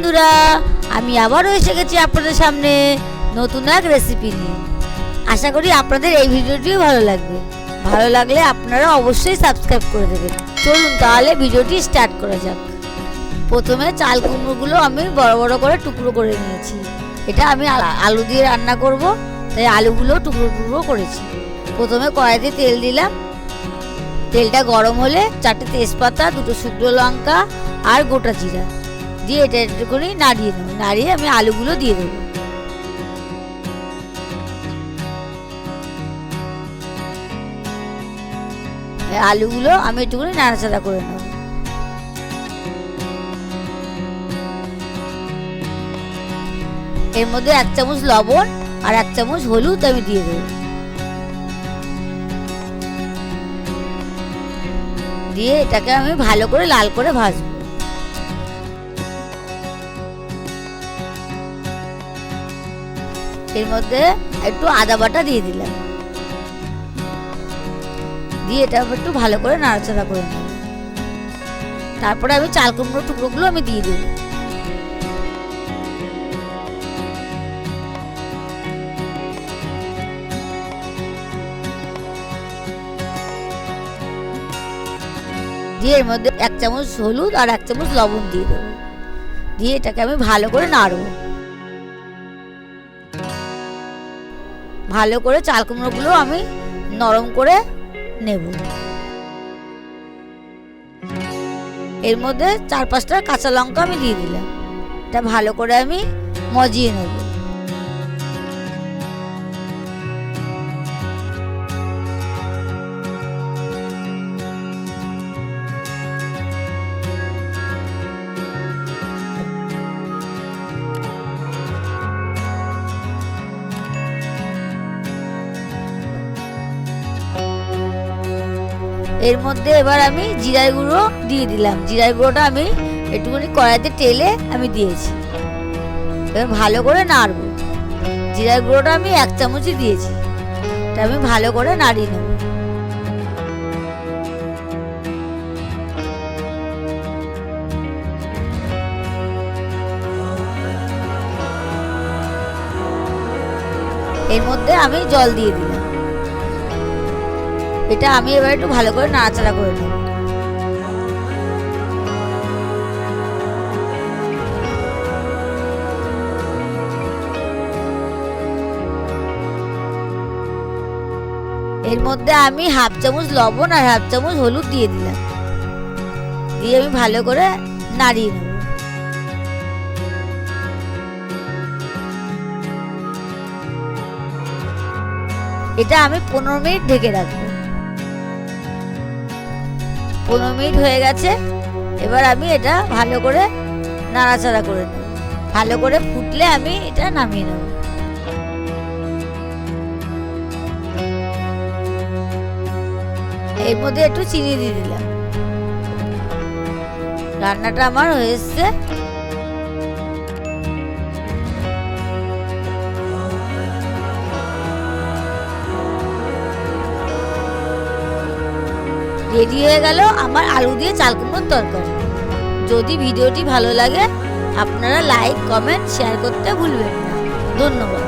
বন্ধুরা, আমি আবারও এসে গেছি আপনাদের সামনে নতুন এক রেসিপি নিয়ে। আশা করি আপনাদের এই ভিডিওটিও ভালো লাগবে। ভালো লাগলে আপনারা অবশ্যই সাবস্ক্রাইব করে দেবেন। চলুন তাহলে ভিডিওটি স্টার্ট করা যাক। প্রথমে চাল কুমড়োগুলো আমি বড় বড় করে টুকরো করে নিয়েছি। এটা আমি আলু দিয়ে রান্না করব, তাই আলুগুলো টুকরো টুকরো করেছি। প্রথমে কড়াইতে তেল দিলাম। তেলটা গরম হলে 4টে তেজপাতা, 2টো শুকনো লঙ্কা আর গোটা জিরা দিয়ে এটা একটুখানি নাড়িয়ে নেব। নাড়িয়ে আমি আলুগুলো দিয়ে দেবো। আলুগুলো আমি একটুখানি নাড়াচাড়া করে নেব। এর মধ্যে 1 চামচ লবণ আর 1 চামচ হলুদ আমি দিয়ে দেবো। দিয়ে এটাকে আমি ভালো করে লাল করে ভাজবো। এর মধ্যে একটু আদা বাটা দিয়ে দিলাম। দিয়ে এটা একটু ভালো করে নাড়াচাড়া করে নেব। তারপরে আমি চাল কুমড়োর টুকরোগুলো আমি দিয়ে দেব। দিয়ে এর মধ্যে 1 চামচ হলুদ আর 1 চামচ লবণ দিয়ে দেবো। দিয়ে এটাকে আমি ভালো করে নাড়বো। ভালো করে চাল কুমড়োগুলো আমি নরম করে নেব। এর মধ্যে 4-5টা কাঁচা লঙ্কা আমি দিয়ে দিলাম। এটা ভালো করে আমি মজিয়ে নেব। এর মধ্যে এবার আমি জিরার গুঁড়ো দিয়ে দিলাম। জিরার গুঁড়োটা আমি একটুখানি কড়াইতে টেলে আমি দিয়েছি। এবার ভালো করে নাড়বো। জিরার গুঁড়োটা আমি 1 চামচই দিয়েছি। এটা আমি ভালো করে নাড়িয়ে নেব। এর মধ্যে আমি জল দিয়ে দিলাম। এটা আমি এবার একটু ভালো করে নাড়াচাড়া করে নেব। এর মধ্যে আমি 1/2 চামচ লবণ আর 1/2 চামচ হলুদ দিয়ে দিলাম। দিয়ে আমি ভালো করে নাড়িয়ে নেব। এটা আমি 15 মিনিট ঢেকে রাখবো। 15 মিনিট হয়ে গেছে। এবার আমি এটা ভালো করে নাড়াচাড়া করে নেব। ভালো করে ফুটলে আমি এটা নামিয়ে নেব। এর মধ্যে একটু চিনি দিয়ে দিলাম। রান্নাটা আমার হয়ে এসছে। রেডি হয়ে গেল আমার আলু দিয়ে চাল কুমড়োর তরকারি। যদি ভিডিওটি ভালো লাগে আপনারা লাইক, কমেন্ট, শেয়ার করতে ভুলবেন না। ধন্যবাদ।